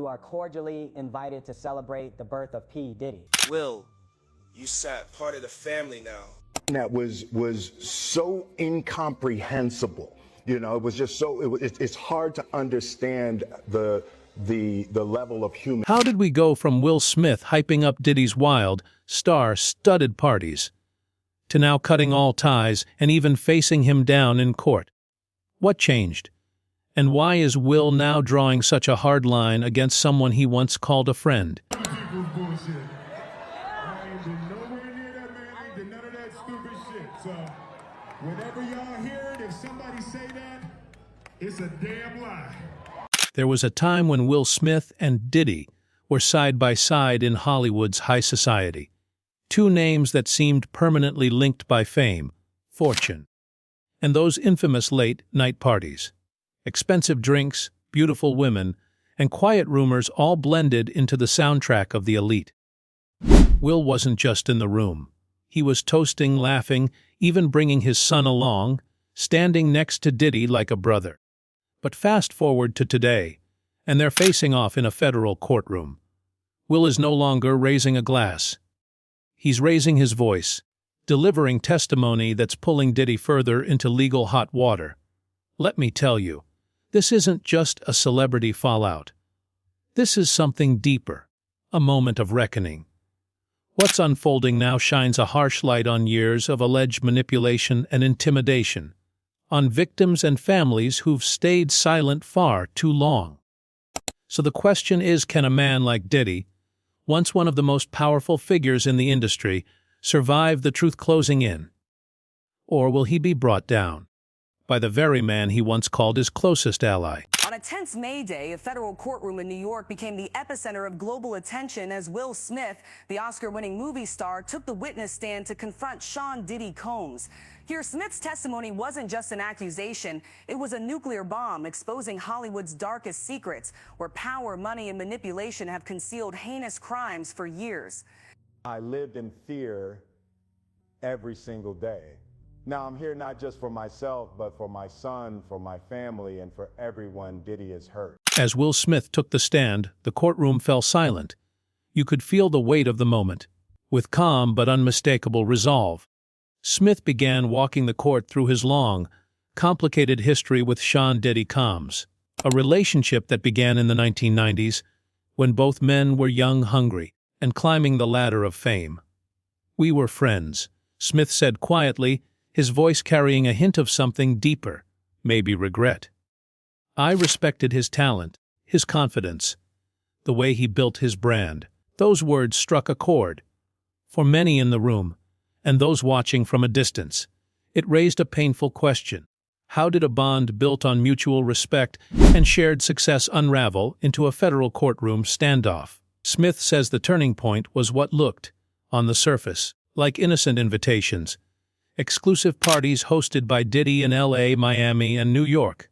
are cordially invited to celebrate the birth of P. Diddy. Will, you sat part of the family now. That was so incomprehensible. You know, it was just so, it's hard to understand the level of human. How did we go from Will Smith hyping up Diddy's wild, star-studded parties to now cutting all ties and even facing him down in court? What changed? And why is Will now drawing such a hard line against someone he once called a friend? Whenever y'all hear it, if somebody say that, it's a damn lie. There was a time when Will Smith and Diddy were side by side in Hollywood's high society. Two names that seemed permanently linked by fame, fortune, and those infamous late-night parties. Expensive drinks, beautiful women, and quiet rumors all blended into the soundtrack of the elite. Will wasn't just in the room. He was toasting, laughing, even bringing his son along, standing next to Diddy like a brother. But fast forward to today, and they're facing off in a federal courtroom. Will is no longer raising a glass. He's raising his voice, delivering testimony that's pulling Diddy further into legal hot water. Let me tell you, this isn't just a celebrity fallout. This is something deeper, a moment of reckoning. What's unfolding now shines a harsh light on years of alleged manipulation and intimidation, on victims and families who've stayed silent far too long. So the question is, can a man like Diddy, once one of the most powerful figures in the industry, survive the truth closing in? Or will he be brought down by the very man he once called his closest ally? On a tense May Day, a federal courtroom in New York became the epicenter of global attention as Will Smith, the Oscar-winning movie star, took the witness stand to confront Sean Diddy Combs. Here, Smith's testimony wasn't just an accusation. It was a nuclear bomb exposing Hollywood's darkest secrets, where power, money, and manipulation have concealed heinous crimes for years. I lived in fear every single day. Now, I'm here not just for myself, but for my son, for my family, and for everyone Diddy has hurt. As Will Smith took the stand, the courtroom fell silent. You could feel the weight of the moment. With calm but unmistakable resolve, Smith began walking the court through his long, complicated history with Sean Diddy Combs, a relationship that began in the 1990s when both men were young, hungry, and climbing the ladder of fame. "We were friends," Smith said quietly, his voice carrying a hint of something deeper, maybe regret. "I respected his talent, his confidence, the way he built his brand." Those words struck a chord. For many in the room, and those watching from a distance, it raised a painful question. How did a bond built on mutual respect and shared success unravel into a federal courtroom standoff? Smith says the turning point was what looked, on the surface, like innocent invitations. Exclusive parties hosted by Diddy in LA, Miami, and New York.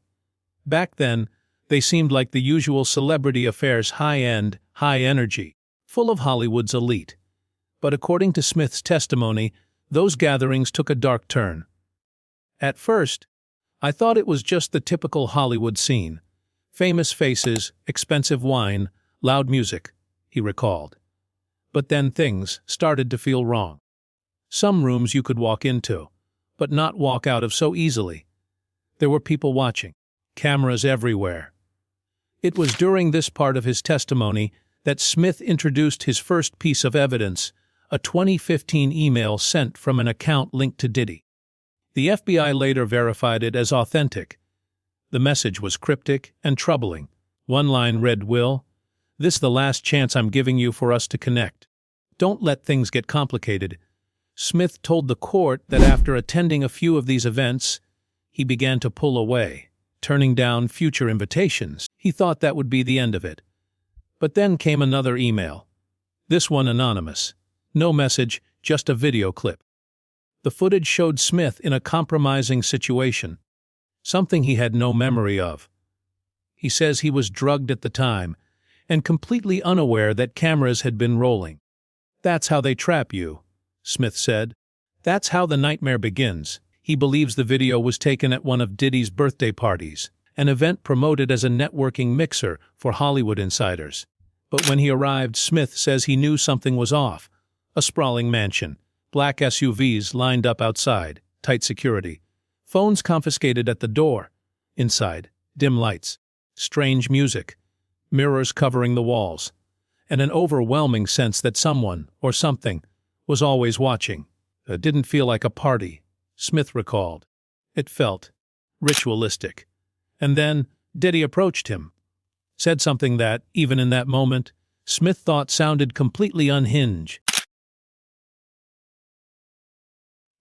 Back then, they seemed like the usual celebrity affairs, high-end, high-energy, full of Hollywood's elite. But according to Smith's testimony, those gatherings took a dark turn. "At first, I thought it was just the typical Hollywood scene. Famous faces, expensive wine, loud music," he recalled. "But then things started to feel wrong. Some rooms you could walk into, but not walk out of so easily. There were people watching, cameras everywhere." It was during this part of his testimony that Smith introduced his first piece of evidence, a 2015 email sent from an account linked to Diddy. The FBI later verified it as authentic. The message was cryptic and troubling. One line read, "Will, this is the last chance I'm giving you for us to connect. Don't let things get complicated." Smith told the court that after attending a few of these events, he began to pull away, turning down future invitations. He thought that would be the end of it. But then came another email. This one anonymous. No message, just a video clip. The footage showed Smith in a compromising situation, something he had no memory of. He says he was drugged at the time and completely unaware that cameras had been rolling. "That's how they trap you," Smith said. "That's how the nightmare begins." He believes the video was taken at one of Diddy's birthday parties, an event promoted as a networking mixer for Hollywood insiders. But when he arrived, Smith says he knew something was off. A sprawling mansion, black SUVs lined up outside, tight security, phones confiscated at the door. Inside, dim lights, strange music, mirrors covering the walls, and an overwhelming sense that someone, or something, was always watching. It didn't feel like a party, Smith recalled. It felt ritualistic. And then Diddy approached him, said something that, even in that moment, Smith thought sounded completely unhinged.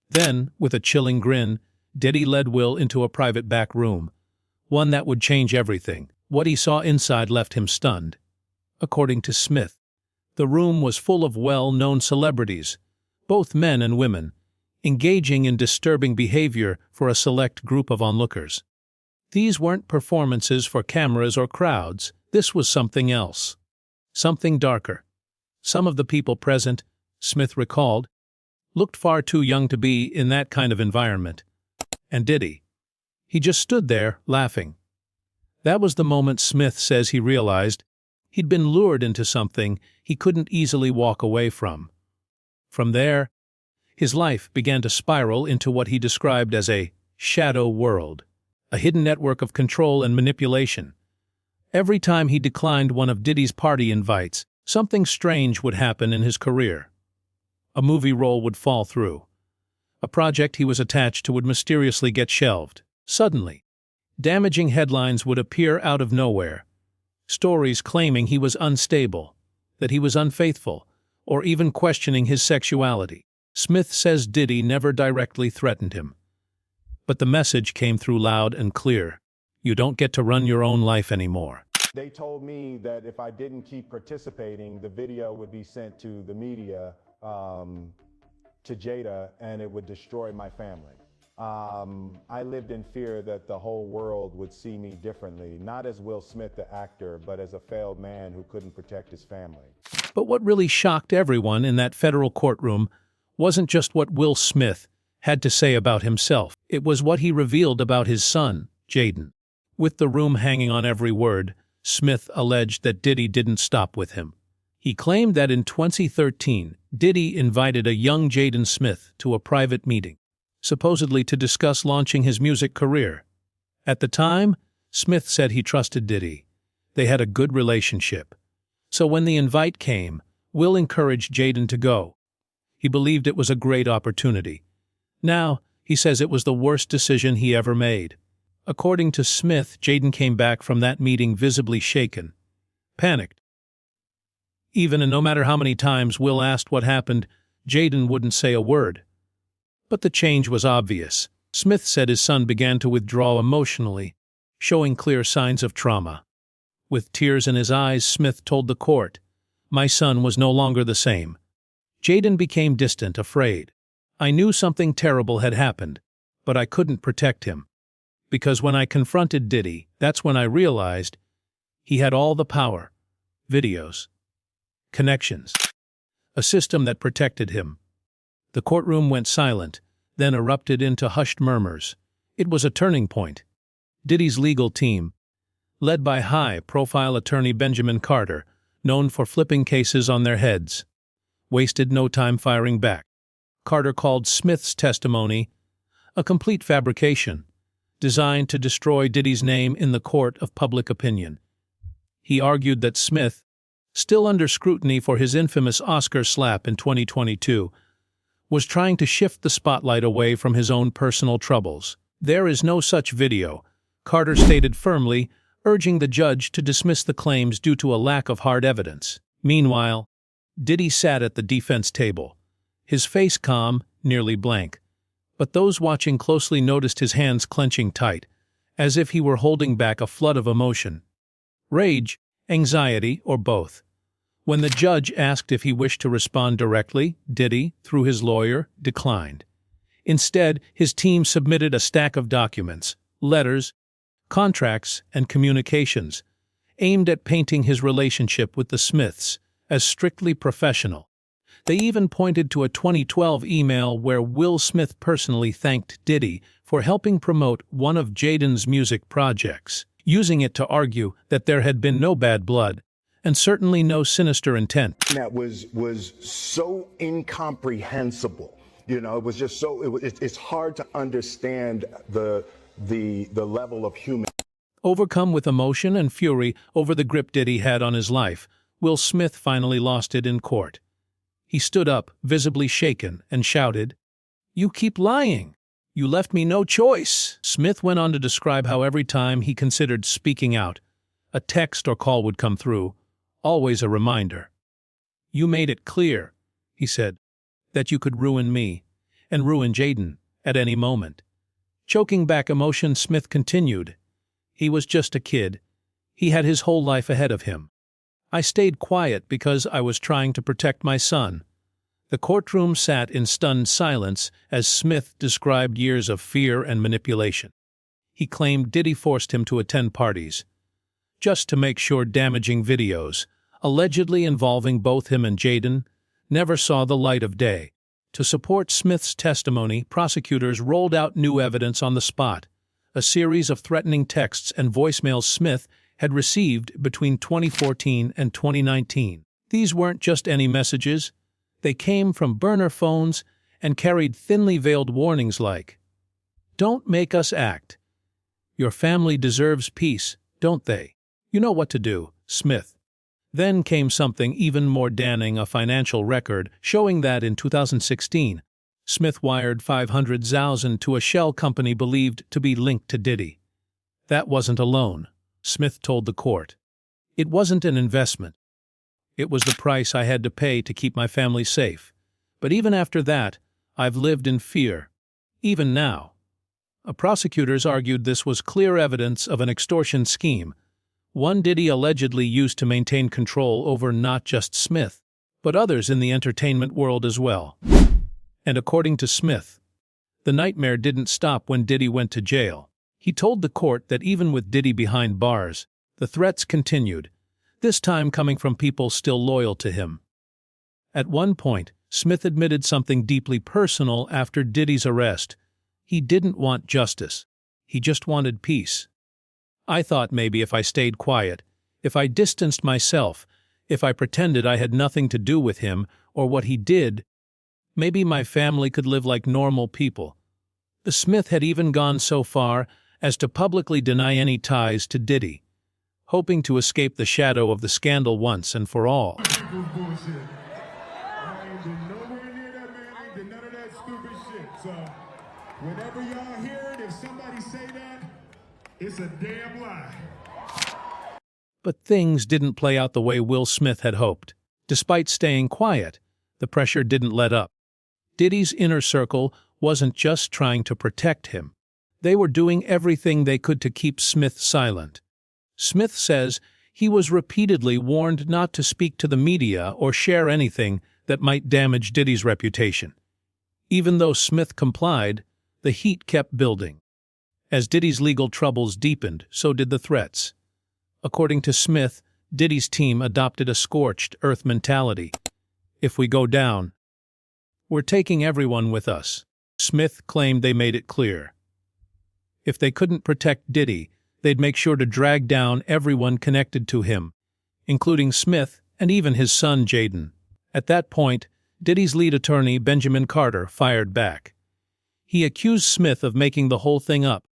Then, with a chilling grin, Diddy led Will into a private back room, one that would change everything. What he saw inside left him stunned. According to Smith, the room was full of well-known celebrities, both men and women, engaging in disturbing behavior for a select group of onlookers. These weren't performances for cameras or crowds. This was something else. Something darker. Some of the people present, Smith recalled, looked far too young to be in that kind of environment. And Diddy? He just stood there, laughing. That was the moment Smith says he realized he'd been lured into something he couldn't easily walk away from. From there, his life began to spiral into what he described as a shadow world, a hidden network of control and manipulation. Every time he declined one of Diddy's party invites, something strange would happen in his career. A movie role would fall through. A project he was attached to would mysteriously get shelved. Suddenly, damaging headlines would appear out of nowhere. Stories claiming he was unstable, that he was unfaithful, or even questioning his sexuality. Smith says Diddy never directly threatened him. But the message came through loud and clear. You don't get to run your own life anymore. They told me that if I didn't keep participating, the video would be sent to the media, to Jada, and it would destroy my family. I lived in fear that the whole world would see me differently, not as Will Smith the actor, but as a failed man who couldn't protect his family. But what really shocked everyone in that federal courtroom wasn't just what Will Smith had to say about himself. It was what he revealed about his son, Jaden. With the room hanging on every word, Smith alleged that Diddy didn't stop with him. He claimed that in 2013, Diddy invited a young Jaden Smith to a private meeting, supposedly to discuss launching his music career. At the time, Smith said he trusted Diddy. They had a good relationship. So when the invite came, Will encouraged Jaden to go. He believed it was a great opportunity. Now, he says it was the worst decision he ever made. According to Smith, Jaden came back from that meeting visibly shaken, panicked. And no matter how many times Will asked what happened, Jaden wouldn't say a word. But the change was obvious. Smith said his son began to withdraw emotionally, showing clear signs of trauma. With tears in his eyes, Smith told the court, "My son was no longer the same." Jaden became distant, afraid. "I knew something terrible had happened, but I couldn't protect him. Because when I confronted Diddy, that's when I realized he had all the power, videos, connections, a system that protected him." The courtroom went silent, then erupted into hushed murmurs. It was a turning point. Diddy's legal team, led by high-profile attorney Benjamin Carter, known for flipping cases on their heads, wasted no time firing back. Carter called Smith's testimony a complete fabrication, designed to destroy Diddy's name in the court of public opinion. He argued that Smith, still under scrutiny for his infamous Oscar slap in 2022, was trying to shift the spotlight away from his own personal troubles. There is no such video, Carter stated firmly, urging the judge to dismiss the claims due to a lack of hard evidence. Meanwhile, Diddy sat at the defense table, his face calm, nearly blank. But those watching closely noticed his hands clenching tight, as if he were holding back a flood of emotion. Rage, anxiety, or both. When the judge asked if he wished to respond directly, Diddy, through his lawyer, declined. Instead, his team submitted a stack of documents, letters, contracts, and communications, aimed at painting his relationship with the Smiths as strictly professional. They even pointed to a 2012 email where Will Smith personally thanked Diddy for helping promote one of Jaden's music projects, using it to argue that there had been no bad blood and certainly no sinister intent. That was so incomprehensible. You know, it was just so, it's hard to understand the level of human. Overcome with emotion and fury over the grip Diddy had on his life, Will Smith finally lost it in court. He stood up, visibly shaken, and shouted, "You keep lying! You left me no choice!" Smith went on to describe how every time he considered speaking out, a text or call would come through, always a reminder. "You made it clear," he said, "that you could ruin me, and ruin Jaden, at any moment." Choking back emotion, Smith continued, "He was just a kid. He had his whole life ahead of him. I stayed quiet because I was trying to protect my son." The courtroom sat in stunned silence as Smith described years of fear and manipulation. He claimed Diddy forced him to attend parties, just to make sure damaging videos, allegedly involving both him and Jaden, never saw the light of day. To support Smith's testimony, prosecutors rolled out new evidence on the spot, a series of threatening texts and voicemails Smith had received between 2014 and 2019. These weren't just any messages. They came from burner phones and carried thinly veiled warnings like, "Don't make us act. Your family deserves peace, don't they? You know what to do, Smith." Then came something even more damning, a financial record showing that in 2016, Smith wired $500,000 to a shell company believed to be linked to Diddy. That wasn't a loan, Smith told the court. It wasn't an investment. It was the price I had to pay to keep my family safe. But even after that, I've lived in fear. Even now. Prosecutors argued this was clear evidence of an extortion scheme, one Diddy allegedly used to maintain control over not just Smith, but others in the entertainment world as well. And according to Smith, the nightmare didn't stop when Diddy went to jail. He told the court that even with Diddy behind bars, the threats continued, this time coming from people still loyal to him. At one point, Smith admitted something deeply personal after Diddy's arrest. He didn't want justice. He just wanted peace. "I thought maybe if I stayed quiet, if I distanced myself, if I pretended I had nothing to do with him or what he did, maybe my family could live like normal people." The Smith had even gone so far as to publicly deny any ties to Diddy, hoping to escape the shadow of the scandal once and for all. I ain't been nowhere near that man. I ain't did none of that stupid shit. So whenever y'all hear it, if somebody say that, it's a damn lie. But things didn't play out the way Will Smith had hoped. Despite staying quiet, the pressure didn't let up. Diddy's inner circle wasn't just trying to protect him. They were doing everything they could to keep Smith silent. Smith says he was repeatedly warned not to speak to the media or share anything that might damage Diddy's reputation. Even though Smith complied, the heat kept building. As Diddy's legal troubles deepened, so did the threats. According to Smith, Diddy's team adopted a scorched earth mentality. "If we go down, we're taking everyone with us." Smith claimed they made it clear. If they couldn't protect Diddy, they'd make sure to drag down everyone connected to him, including Smith and even his son Jaden. At that point, Diddy's lead attorney, Benjamin Carter, fired back. He accused Smith of making the whole thing up,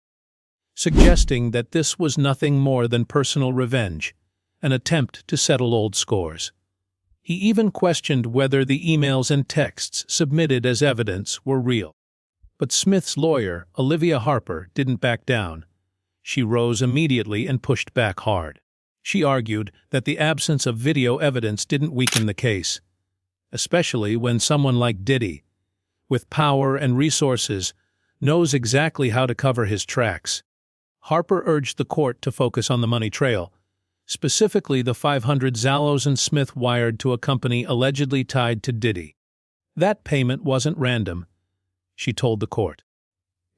suggesting that this was nothing more than personal revenge, an attempt to settle old scores. He even questioned whether the emails and texts submitted as evidence were real. But Smith's lawyer, Olivia Harper, didn't back down. She rose immediately and pushed back hard. She argued that the absence of video evidence didn't weaken the case, especially when someone like Diddy, with power and resources, knows exactly how to cover his tracks. Harper urged the court to focus on the money trail, specifically the $500,000 Smith wired to a company allegedly tied to Diddy. That payment wasn't random, she told the court.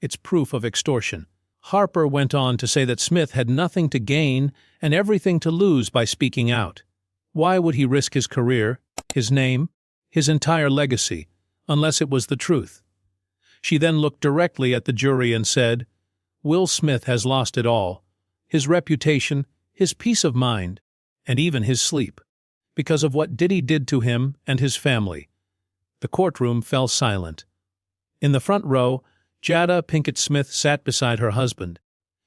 It's proof of extortion. Harper went on to say that Smith had nothing to gain and everything to lose by speaking out. Why would he risk his career, his name, his entire legacy, unless it was the truth? She then looked directly at the jury and said, "Will Smith has lost it all, his reputation, his peace of mind, and even his sleep, because of what Diddy did to him and his family." The courtroom fell silent. In the front row, Jada Pinkett Smith sat beside her husband.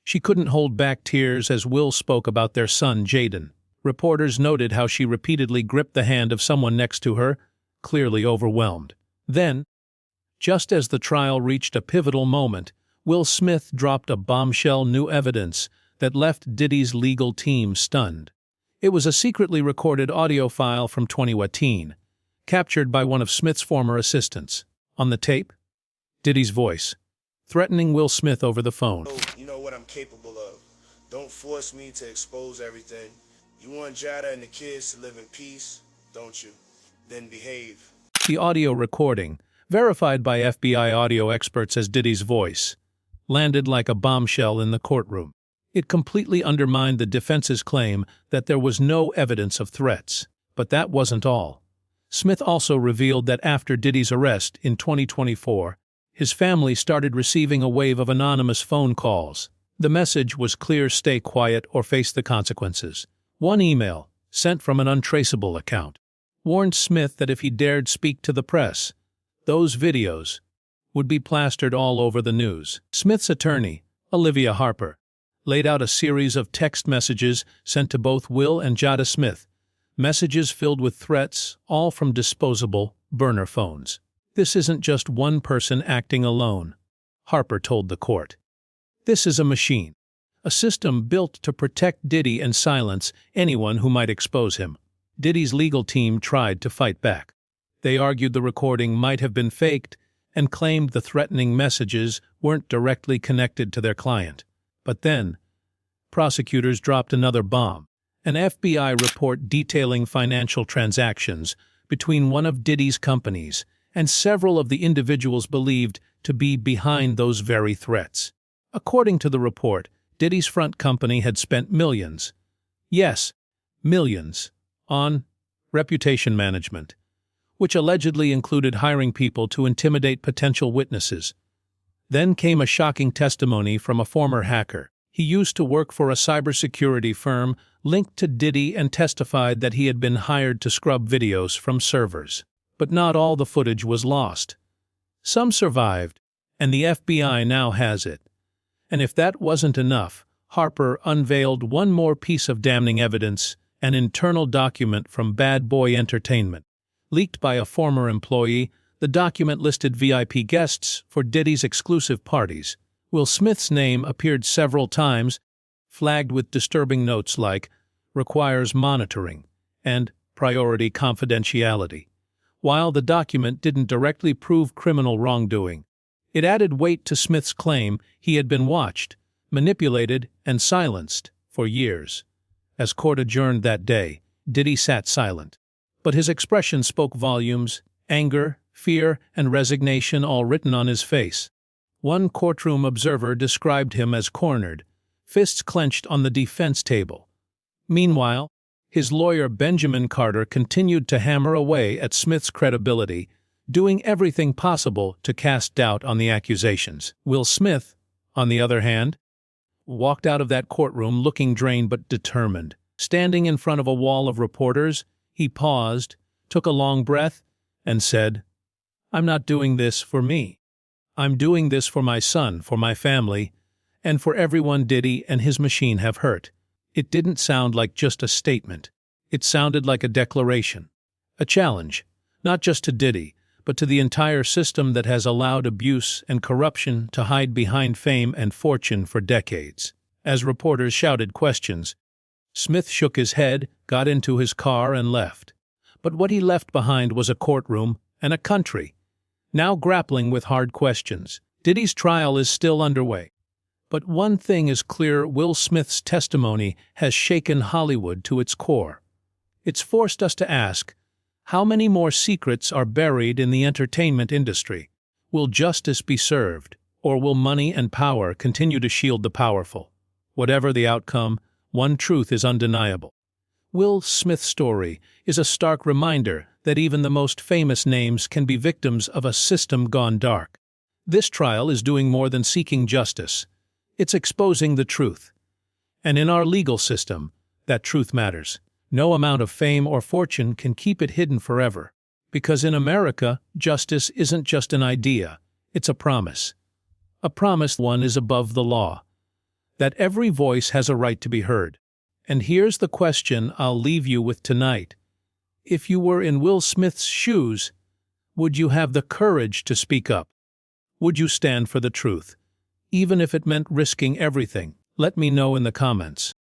She couldn't hold back tears as Will spoke about their son, Jaden. Reporters noted how she repeatedly gripped the hand of someone next to her, clearly overwhelmed. Then, just as the trial reached a pivotal moment, Will Smith dropped a bombshell new evidence that left Diddy's legal team stunned. It was a secretly recorded audio file from 2018, captured by one of Smith's former assistants. On the tape, Diddy's voice, threatening Will Smith over the phone. You know what I'm capable of. Don't force me to expose everything. You want Jada and the kids to live in peace, don't you? Then behave. The audio recording, verified by FBI audio experts as Diddy's voice, landed like a bombshell in the courtroom. It completely undermined the defense's claim that there was no evidence of threats. But that wasn't all. Smith also revealed that after Diddy's arrest in 2024, his family started receiving a wave of anonymous phone calls. The message was clear: stay quiet or face the consequences. One email, sent from an untraceable account, warned Smith that if he dared speak to the press, those videos would be plastered all over the news. Smith's attorney, Olivia Harper, laid out a series of text messages sent to both Will and Jada Smith, messages filled with threats, all from disposable burner phones. "This isn't just one person acting alone," Harper told the court. "This is a machine, a system built to protect Diddy and silence anyone who might expose him." Diddy's legal team tried to fight back. They argued the recording might have been faked and claimed the threatening messages weren't directly connected to their client. But then, prosecutors dropped another bomb, an FBI report detailing financial transactions between one of Diddy's companies and several of the individuals believed to be behind those very threats. According to the report, Diddy's front company had spent millions, yes, millions, on reputation management, which allegedly included hiring people to intimidate potential witnesses. Then came a shocking testimony from a former hacker. He used to work for a cybersecurity firm linked to Diddy and testified that he had been hired to scrub videos from servers. But not all the footage was lost. Some survived, and the FBI now has it. And if that wasn't enough, Harper unveiled one more piece of damning evidence, an internal document from Bad Boy Entertainment. Leaked by a former employee, the document listed VIP guests for Diddy's exclusive parties. Will Smith's name appeared several times, flagged with disturbing notes like "requires monitoring" and "priority confidentiality." While the document didn't directly prove criminal wrongdoing, it added weight to Smith's claim he had been watched, manipulated, and silenced for years. As court adjourned that day, Diddy sat silent. But his expression spoke volumes: anger, fear, and resignation all written on his face. One courtroom observer described him as cornered, fists clenched on the defense table. Meanwhile, his lawyer Benjamin Carter continued to hammer away at Smith's credibility, doing everything possible to cast doubt on the accusations. Will Smith, on the other hand, walked out of that courtroom looking drained but determined. Standing in front of a wall of reporters, he paused, took a long breath, and said, "I'm not doing this for me. I'm doing this for my son, for my family, and for everyone Diddy and his machine have hurt." It didn't sound like just a statement. It sounded like a declaration, a challenge, not just to Diddy, but to the entire system that has allowed abuse and corruption to hide behind fame and fortune for decades. As reporters shouted questions, Smith shook his head, got into his car, and left. But what he left behind was a courtroom and a country, now grappling with hard questions. Diddy's trial is still underway. But one thing is clear: Will Smith's testimony has shaken Hollywood to its core. It's forced us to ask, how many more secrets are buried in the entertainment industry? Will justice be served, or will money and power continue to shield the powerful? Whatever the outcome, one truth is undeniable. Will Smith's story is a stark reminder that even the most famous names can be victims of a system gone dark. This trial is doing more than seeking justice. It's exposing the truth. And in our legal system, that truth matters. No amount of fame or fortune can keep it hidden forever. Because in America, justice isn't just an idea, it's a promise. A promise one is above the law. That every voice has a right to be heard. And here's the question I'll leave you with tonight. If you were in Will Smith's shoes, would you have the courage to speak up? Would you stand for the truth, even if it meant risking everything? Let me know in the comments.